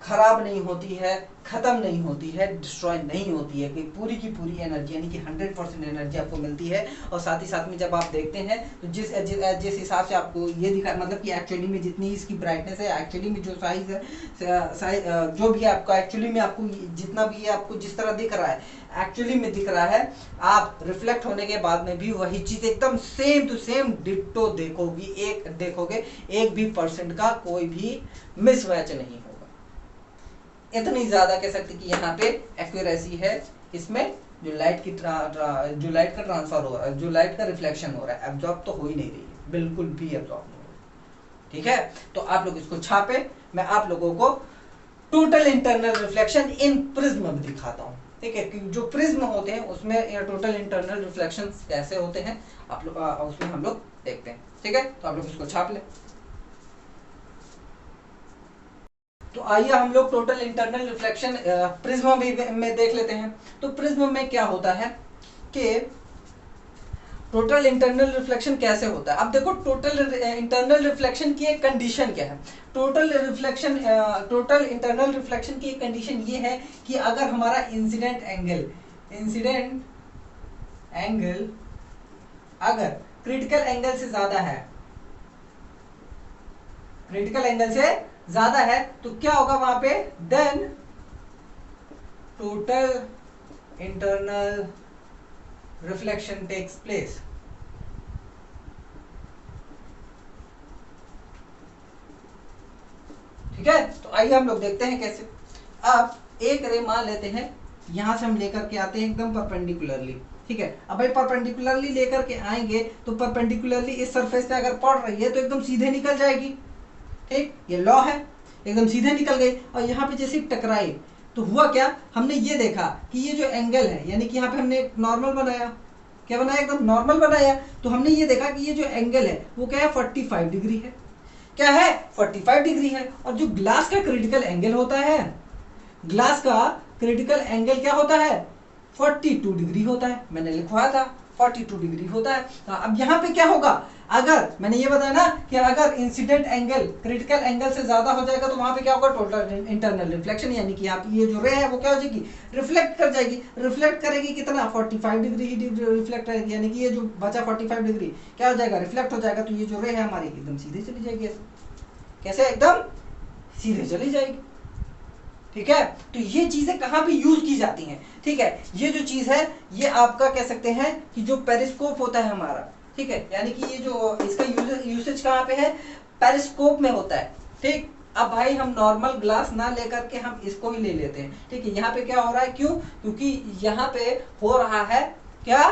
Speaker 1: खराब नहीं होती है, खत्म नहीं होती है, डिस्ट्रॉय नहीं होती है, कि पूरी की पूरी एनर्जी यानी कि 100% एनर्जी आपको मिलती है। और साथ ही साथ में जब आप देखते हैं तो जिस हिसाब से आपको ये दिखा, मतलब कि एक्चुअली में जितनी इसकी ब्राइटनेस है, एक्चुअली में जो साइज है, जो भी आपका एक्चुअली में आपको जितना भी आपको जिस तरह दिख रहा है, एक्चुअली में दिख रहा है, आप रिफ्लेक्ट होने के बाद में भी वही चीज एकदम सेम टू सेम डिट्टो देखोगे, 1% का कोई भी मिसमैच नहीं होगा। इतनी ज्यादा कह सकते कि यहाँ पे एक्यूरेसी है इसमें, जो लाइट का ट्रांसफर हो रहा है, जो लाइट का रिफ्लेक्शन हो रहा है, एब्जॉर्ब तो हो ही नहीं रही है, बिल्कुल भी एब्जॉर्ब नहीं हो रही, ठीक है। तो आप लोग इसको छापे, मैं आप लोगों को total internal reflection in prism में दिखाता हूँ, ठीक है। जो प्रिज्म होते हैं उसमें टोटल इंटरनल रिफ्लेक्शन कैसे होते हैं, आप लोग उसमें हम लोग देखते हैं, ठीक है। तो आप लोग इसको छाप लें। तो आइए हम लोग टोटल इंटरनल रिफ्लेक्शन प्रिज्म में देख लेते हैं। तो प्रिज्म में क्या होता है कि टोटल इंटरनल रिफ्लेक्शन कैसे होता है। अब देखो, टोटल इंटरनल रिफ्लेक्शन की एक कंडीशन क्या है। टोटल इंटरनल रिफ्लेक्शन की एक कंडीशन ये है कि अगर हमारा इंसिडेंट एंगल अगर क्रिटिकल एंगल से ज्यादा है, तो क्या होगा वहां पे, then total internal reflection takes place. ठीक है। तो आइए हम लोग देखते हैं कैसे। अब एक रे मान लेते हैं, यहां से हम लेकर के आते हैं एकदम परपेंडिकुलरली, ठीक है। अब भाई परपेंडिकुलरली लेकर के आएंगे तो परपेंडिकुलरली इस सरफेस पे अगर पड़ रही है तो एकदम सीधे निकल जाएगी, ठीक, ये लॉ है, एकदम सीधे निकल गई। और यहाँ पे जैसे टकराई तो हुआ क्या, हमने ये देखा कि ये जो एंगल है, यानी कि यहाँ पे हमने नॉर्मल बनाया, क्या बनाया, एकदम नॉर्मल बनाया। तो हमने ये देखा कि ये जो एंगल है वो क्या है, 45 डिग्री है। क्या है, 45 डिग्री है। और जो ग्लास का क्रिटिकल एंगल होता है ग्लास का क्रिटिकल एंगल क्या होता है, 42 डिग्री होता है, मैंने लिखवाया था 42 डिग्री होता है। तो अब यहाँ पे क्या होगा, अगर मैंने ये बताया ना कि अगर इंसिडेंट एंगल क्रिटिकल एंगल से ज्यादा हो जाएगा तो वहां पे क्या होगा, टोटल इंटरनल रिफ्लेक्शन, यानी कि यहाँ पे ये जो रे है वो क्या हो जाएगी, रिफ्लेक्ट कर जाएगी। रिफ्लेक्ट करेगी कितना, 45 डिग्री ही रिफ्लेक्ट करेगी, यानी कि ये जो बचा 45 डिग्री क्या हो जाएगा, रिफ्लेक्ट हो जाएगा। तो ये जो रे है हमारी एकदम सीधे चली जाएगी, ऐसे कैसे, एकदम सीधे चली जाएगी। ठीक है, तो ये चीजें कहां भी यूज की जाती हैं। ठीक है, ये जो चीज है ये आपका कह सकते हैं कि जो पेरिस्कोप होता है हमारा, ठीक है, यानी कि ये जो इसका यूसेज कहां पे है, पेरिस्कोप में होता है। ठीक, अब भाई हम नॉर्मल ग्लास ना लेकर के हम इसको ही ले लेते हैं। ठीक है, यहाँ पे क्या हो रहा है, क्यों, क्योंकि यहाँ पे हो रहा है क्या,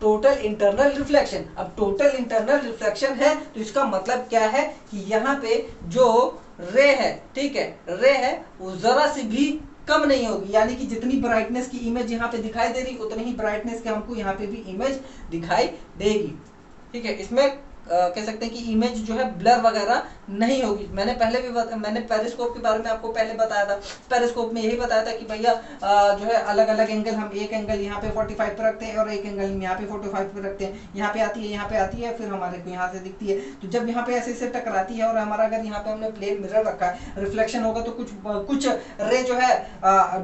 Speaker 1: टोटल इंटरनल रिफ्लेक्शन। अब टोटल इंटरनल रिफ्लेक्शन है तो इसका मतलब क्या है कि यहाँ पे जो रे है, ठीक है, रे है वो जरा से भी कम नहीं होगी, यानी कि जितनी ब्राइटनेस की इमेज यहाँ पे दिखाई दे रही उतनी ही ब्राइटनेस के हमको यहाँ पे भी इमेज दिखाई देगी। ठीक है, इसमें कह सकते हैं कि इमेज जो है ब्लर वगैरह नहीं होगी। मैंने पहले भी मैंने पेरिस्कोप के बारे में आपको पहले बताया था। पेरिस्कोप में यही बताया था कि भैया जो है अलग अलग एंगल, हम एक एंगल यहाँ पे 45 पे रखते हैं और एक एंगल यहाँ पे 45 पे रखते हैं, यहाँ पे आती है, यहाँ पे आती है, फिर हमारे को यहाँ से दिखती है। तो जब यहाँ पे ऐसे से टकराती है और हमारा अगर यहाँ पे हमने प्लेन मिरर रखा है, रिफ्लेक्शन होगा तो कुछ रे जो है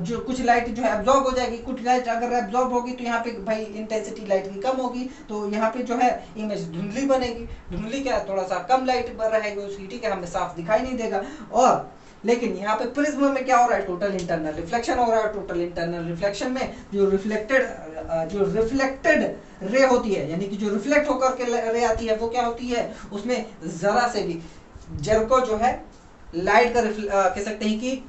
Speaker 1: जो कुछ लाइट जो है एब्जॉर्ब हो जाएगी, कुछ लाइट अगर एब्जॉर्ब होगी तो यहाँ पे भाई इंटेंसिटी लाइट की कम होगी, तो यहाँ पे जो है इमेज धुंधली बनेगी। धुंधली क्या है, थोड़ा सा कम लाइट रहेगी उसकी, ठीक है, हमें साफ दिखाई नहीं देगा। और लेकिन यहाँ पे प्रिज्म में क्या हो रहा है, टोटल इंटरनल रिफ्लेक्शन हो रहा है। टोटल इंटरनल रिफ्लेक्शन में जो रिफ्लेक्टेड रे होती है, यानी कि जो रिफ्लेक्ट होकर के रे आती है वो क्या होती है, उसमें जरा से भी जर को जो है लाइट का कह सकते हैं कि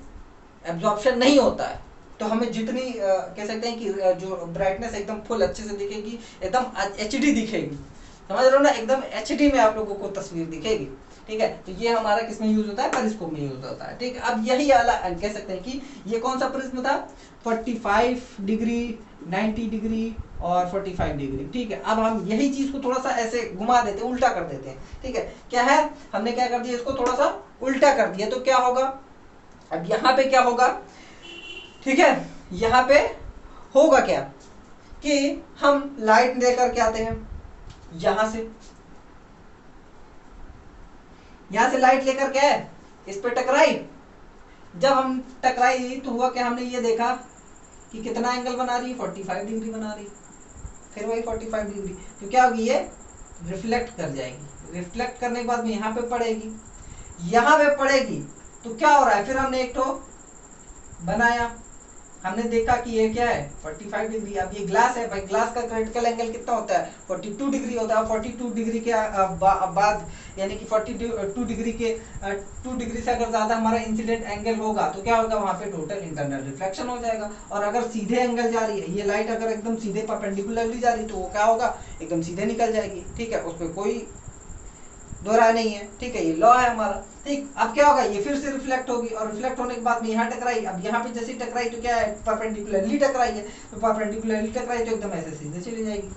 Speaker 1: एब्जॉर्प्शन नहीं होता है। तो हमें जितनी कह सकते हैं कि जो ब्राइटनेस एकदम फुल अच्छे से दिखेगी, एकदम एचडी दिखेगी, समझ रहे हो ना, एकदम एचडी में आप लोगों को तस्वीर दिखेगी। ठीक है, तो ये हमारा किसमें यूज होता है, पेरिस्कोप में यूज होता है। ठीक है, अब यही वाला कह सकते हैं कि ये कौन सा प्रिज्म था, 45 डिग्री, 90 डिग्री और 45 डिग्री। ठीक है, अब हम यही चीज को थोड़ा सा ऐसे घुमा देते हैं, उल्टा कर देते हैं। ठीक है, क्या है, हमने क्या कर दिया, इसको थोड़ा सा उल्टा कर दिया, तो क्या होगा, अब यहाँ पे क्या होगा, ठीक है, यहाँ पे होगा क्या कि हम लाइट लेकर के आते हैं, यहां से लाइट लेकर के इस पे टकराई। जब हम टकराई तो हुआ क्या, हमने ये देखा कि कितना एंगल बना रही है, 45 डिग्री बना रही, फिर वही 45 डिग्री, तो क्या होगी, ये रिफ्लेक्ट कर जाएगी। रिफ्लेक्ट करने के बाद में यहाँ पे पड़ेगी, यहाँ पे पड़ेगी, तो क्या हो रहा है, फिर हमने एक तो बनाया, हमने देखा कि ये क्या है, 45 डिग्री। अब ये ग्लास है भाई, ग्लास का क्रिटिकल एंगल कितना होता है, 42 डिग्री होता है। 42 डिग्री के बाद यानी कि 42 डिग्री के 2 डिग्री से अगर ज्यादा हमारा इंसिडेंट एंगल होगा तो क्या होगा, वहां पे टोटल इंटरनल रिफ्लेक्शन हो जाएगा। और अगर सीधे एंगल जा रही है, ये लाइट अगर एकदम सीधे परपेंडिकुलरली जा रही है तो वो क्या होगा, एकदम सीधे निकल जाएगी। ठीक है, उस पर कोई दो राय नहीं है। ठीक है, ये लॉ है हमारा। ठीक, अब क्या होगा, ये फिर से रिफ्लेक्ट होगी और रिफ्लेक्ट होने के बाद में यहाँ टकराई। अब यहाँ पे जैसे टकराई तो क्या है, परपेंडिकुलरली टकराई है, तो परपेंडिकुलरली टकराई तो एकदम ऐसे सीधे चली जाएगी,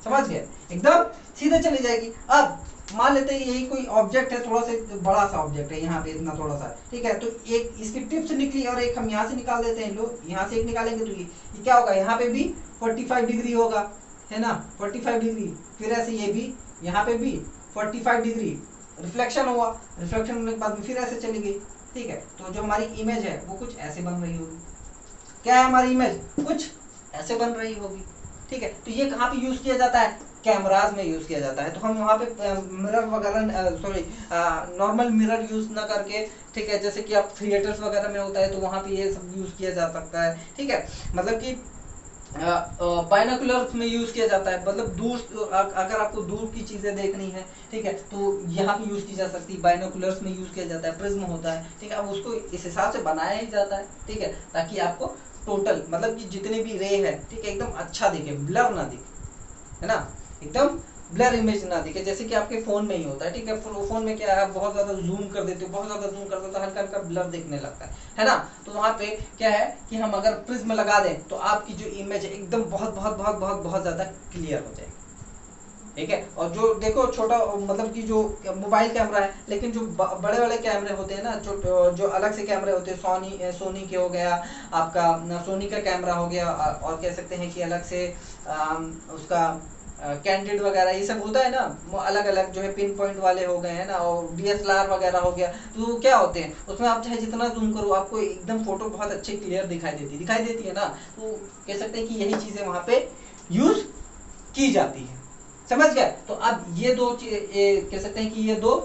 Speaker 1: समझ गए, एकदम सीधे चली जाएगी। अब मान लेते हैं यही कोई ऑब्जेक्ट है, थोड़ा सा बड़ा सा ऑब्जेक्ट है, यहाँ पे इतना थोड़ा सा, ठीक है, तो एक इसकी टिप से निकली और एक हम यहाँ से निकाल देते हैं। लो, यहाँ से एक निकालेंगे तो ये क्या होगा, यहाँ पे भी 45 डिग्री होगा, है ना, 45 डिग्री, फिर ऐसे ये भी यहाँ पे भी 45 डिग्री रिफ्लेक्शन हुआ। रिफ्लेक्शन होने के बाद में फिर ऐसे चली गई। ठीक है, तो जो हमारी इमेज है वो कुछ ऐसे बन रही होगी। क्या है हमारी इमेज, कुछ ऐसे बन रही होगी। ठीक है, तो ये कहाँ पे यूज किया जाता है, कैमराज में यूज किया जाता है। तो हम वहाँ पे मिरर वगैरह सॉरी नॉर्मल मिरर यूज ना करके, ठीक है, जैसे कि आप थिएटर्स वगैरह में होता है तो वहाँ पे ये सब यूज किया जा सकता है। ठीक है, मतलब कि बाइनोकुलर्स में यूज किया जाता है, मतलब दूर अगर आपको दूर की चीजें देखनी है, ठीक है, तो यहाँ पे यूज की जा सकती है। बाइनोकुलर्स में यूज किया जाता है, प्रिज्म होता है। ठीक है, अब उसको इस हिसाब से बनाया ही जाता है। ठीक है, ताकि आपको टोटल मतलब कि जितने भी रे है, ठीक है, एकदम अच्छा दिखे, ब्लर ना दिखे, है ना, एकदम ब्लर इमेज ना दिखे, जैसे कि आपके फोन में ही होता है। ठीक है, फोन में क्या है, आप बहुत ज्यादा जूम कर देते हो, बहुत ज्यादा जूम करते हो तो हल्का हल्का ब्लर दिखने लगता है ना। तो वहां पे क्या है कि हम अगर प्रिज्म लगा दें तो आपकी जो इमेज है एकदम बहुत बहुत बहुत बहुत बहुत ज्यादा क्लियर हो जाएगी। ठीक है। और जो देखो छोटा मतलब कि जो मोबाइल कैमरा है, लेकिन जो बड़े बड़े कैमरे होते हैं ना, जो अलग से कैमरे होते हैं, सोनी के हो गया आपका, सोनी का कैमरा हो गया, और कह सकते हैं कि अलग से उसका कैंडिड वगैरह ये सब होता है ना, वो अलग अलग जो है पिन पॉइंट वाले हो गए हैं ना, और डीएसएलआर वगैरह हो गया। तो क्या होते हैं उसमें आप चाहे जितना जूम करो आपको एकदम फोटो बहुत अच्छे क्लियर दिखाई देती है ना। तो कह सकते हैं कि यही चीजें वहां पे यूज की जाती है। समझ गए? तो अब ये दो कह सकते हैं कि ये दो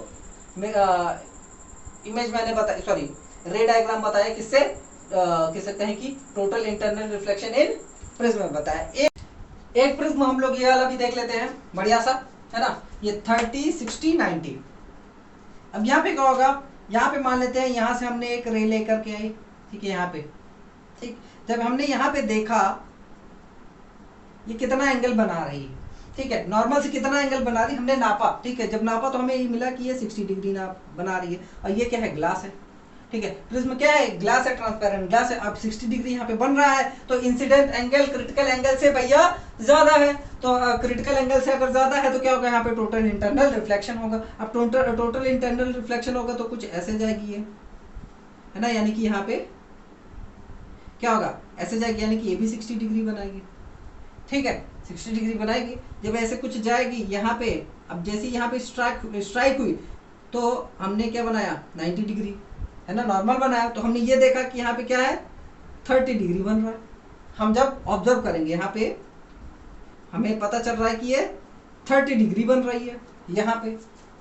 Speaker 1: इमेज मैंने बताया, सॉरी रे डायग्राम बताया, किससे कह सकते हैं कि total internal reflection in prism में बताया। एक प्रिज्म हम लोग ये वाला भी देख लेते हैं, बढ़िया सा है ना, ये 30 60 90। अब यहाँ पे क्या होगा, यहाँ पे मान लेते हैं यहाँ से हमने एक रे लेकर के आई, ठीक है, यहाँ पे, ठीक, जब हमने यहाँ पे देखा ये कितना एंगल बना रही है, ठीक है, नॉर्मल से कितना एंगल बना रही हमने नापा, ठीक है, जब नापा तो हमें ये मिला कि ये 60 डिग्री नाप बना रही है। और ये क्या है, ग्लास है, ठीक है, प्रिज्म क्या है, ग्लास है, ट्रांसपेरेंट ग्लास है। अब 60 डिग्री यहाँ पे बन रहा है, तो इंसिडेंट एंगल क्रिटिकल एंगल से भैया ज्यादा है। तो क्रिटिकल एंगल से अगर ज्यादा है तो क्या होगा, यहाँ पे टोटल इंटरनल रिफ्लेक्शन होगा। अब टोटल इंटरनल रिफ्लेक्शन होगा तो कुछ ऐसे जाएगी ये, है ना, यानी कि यहाँ पे क्या होगा, ऐसे जाएगी, यानी कि ये भी 60 डिग्री बनाएगी, ठीक है, 60 डिग्री बनाएगी। जब ऐसे कुछ जाएगी यहाँ पे, अब जैसे यहाँ पे स्ट्राइक हुई तो हमने क्या बनाया, 90 डिग्री, है ना, नॉर्मल बनाया। तो हमने ये देखा कि यहाँ पे क्या है, 30 डिग्री बन रहा है। हम जब ऑब्जर्व करेंगे यहाँ पे हमें पता चल रहा है कि ये 30 डिग्री बन रही है यहाँ पे,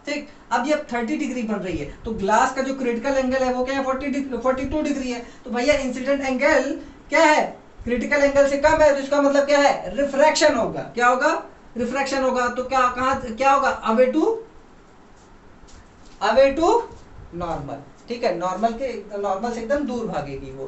Speaker 1: ठीक। अब ये 30 डिग्री बन रही है तो ग्लास का जो क्रिटिकल एंगल है वो क्या है, 42 डिग्री है। तो भैया इंसिडेंट एंगल क्या है, क्रिटिकल एंगल से कम है, तो इसका मतलब क्या है, रिफ्रैक्शन होगा। क्या होगा, रिफ्रैक्शन होगा। तो क्या होगा, अवे टू नॉर्मल, ठीक है, नॉर्मल से एकदम दूर भागेगी वो,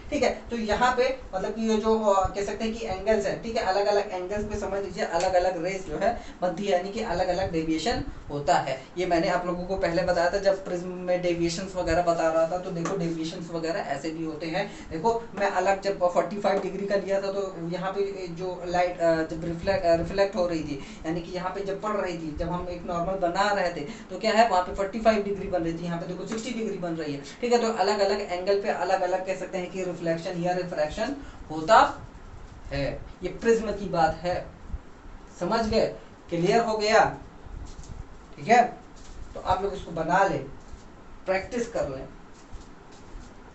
Speaker 1: ठीक है। तो यहाँ पे मतलब कि ये जो कह सकते हैं कि एंगल्स है, ठीक है, अलग अलग एंगल्स पे समझ लीजिए अलग अलग रेस जो है बनती है, यानी कि अलग अलग डेविएशन होता है। ये मैंने आप लोगों को पहले बताया था जब प्रिज्म में डेविएशंस वगैरह बता रहा था। तो देखो डेविएशंस वगैरह ऐसे भी होते हैं। देखो मैं अलग जब 45 डिग्री का लिया था तो यहाँ पे जो लाइट जब रिफ्लेक्ट हो रही थी, यानी कि यहाँ पे जब पड़ रही थी, जब हम एक नॉर्मल बना रहे थे तो क्या है, वहाँ पे 45 डिग्री बन रही थी, यहाँ पे देखो 60 डिग्री बन रही है, ठीक है। तो अलग अलग एंगल पे अलग अलग कह सकते हैं कि रिफ्लेक्शन या रिफ्रैक्शन होता है। ये प्रिज्म की बात है, समझ गए, क्लियर हो गया, ठीक है। तो आप लोग इसको बना ले, प्रैक्टिस कर लें,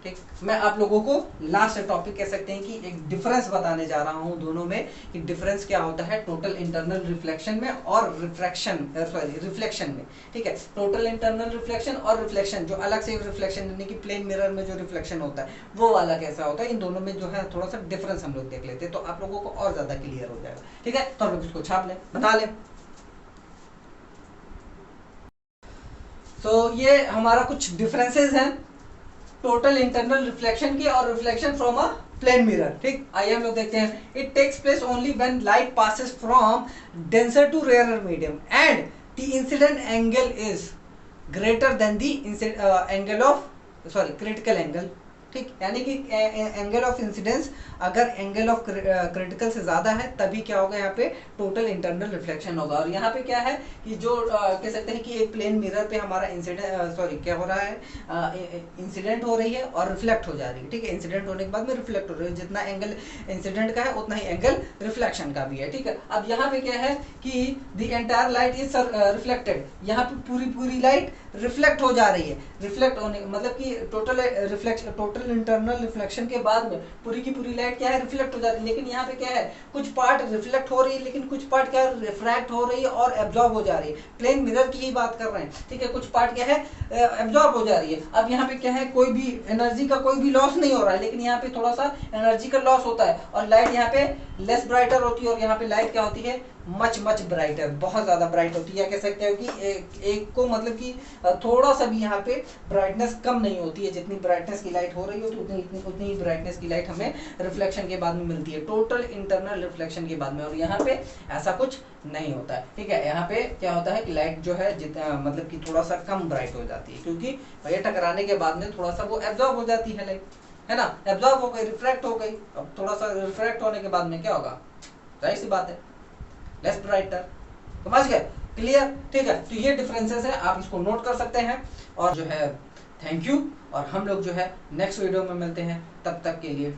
Speaker 1: ठीक। मैं आप लोगों को लास्ट टॉपिक कह सकते हैं कि एक डिफरेंस बताने जा रहा हूं दोनों में, कि डिफरेंस क्या होता है टोटल इंटरनल रिफ्लेक्शन में और रिफ्लेक्शन में, ठीक है। टोटल इंटरनल रिफ्लेक्शन और रिफ्लेक्शन, जो अलग से रिफ्लेक्शन यानी कि प्लेन मिरर में जो रिफ्लेक्शन होता है वो वाला कैसा होता है, इन दोनों में जो है थोड़ा सा डिफरेंस हम लोग देख लेते हैं, तो आप लोगों को और ज्यादा क्लियर हो जाएगा, ठीक है। तो हम लोग इसको छाप लें, बना लें। तो ये हमारा कुछ डिफरेंसेस हैं टोटल इंटरनल रिफ्लेक्शन की और reflection from a plane mirror, ठीक। आइए हम लोग देखते हैं। It takes place only when light passes from denser to rare medium and the incident angle is greater than the angle of critical angle, ठीक। यानी कि एंगल ऑफ इंसिडेंस अगर एंगल ऑफ क्रिटिकल से ज्यादा है तभी क्या होगा, यहाँ पे टोटल इंटरनल रिफ्लेक्शन होगा। और यहाँ पे क्या है कि जो कह सकते हैं कि एक प्लेन मिरर पे हमारा क्या हो रहा है, इंसिडेंट हो रही है और रिफ्लेक्ट हो जा रही है, ठीक है। इंसिडेंट होने के बाद में रिफ्लेक्ट हो रही है, जितना एंगल इंसिडेंट का है उतना ही एंगल रिफ्लेक्शन का भी है, ठीक है। अब यहाँ पे क्या है कि the entire light is reflected, यहाँ पे पूरी लाइट रिफ्लेक्ट हो जा रही है। रिफ्लेक्ट होने मतलब कि टोटल इंटरनल रिफ्लेक्शन के बाद में पूरी की पूरी लाइट क्या है, रिफ्लेक्ट हो जाती है। लेकिन यहाँ पे क्या है, कुछ पार्ट रिफ्लेक्ट हो रही है लेकिन कुछ पार्ट क्या है, रिफ्रैक्ट हो रही है और एब्जॉर्ब हो जा रही है। प्लेन मिरर की ही बात कर रहे हैं, ठीक है। कुछ पार्ट क्या है, एब्जॉर्ब हो जा रही है। अब यहाँ पे क्या है, कोई भी एनर्जी का कोई भी लॉस नहीं हो रहा है, लेकिन यहाँ पे थोड़ा सा एनर्जी का लॉस होता है और लाइट यहाँ पे लेस ब्राइटर होती है और यहाँ पे लाइट क्या होती है, मच ब्राइटर, बहुत ज्यादा ब्राइट होती है। कह सकते हो कि एक को मतलब कि थोड़ा सा भी यहाँ पे ब्राइटनेस कम नहीं होती है, जितनी ब्राइटनेस की लाइट हो रही होती है उतनी ही ब्राइटनेस की लाइट हमें रिफ्लेक्शन के बाद में मिलती है, टोटल इंटरनल रिफ्लेक्शन के बाद में। और यहाँ पे ऐसा कुछ नहीं होता है, ठीक है। यहाँ पे क्या होता है कि लाइट जो है मतलब कि थोड़ा सा कम ब्राइट हो जाती है, क्योंकि भैया टकराने के बाद में थोड़ा सा वो एब्जॉर्ब हो जाती है लाइट, है ना, एब्जॉर्ब हो गई, रिफ्रैक्ट हो गई। अब थोड़ा सा रिफ्रैक्ट होने के बाद में क्या होगा, जाहिर सी बात है लेस ब्राइटर, समझ गए? क्लियर? ठीक है, तो ये डिफरेंसेस है, आप इसको नोट कर सकते हैं। और जो है थैंक यू, और हम लोग जो है नेक्स्ट वीडियो में मिलते हैं, तब तक के लिए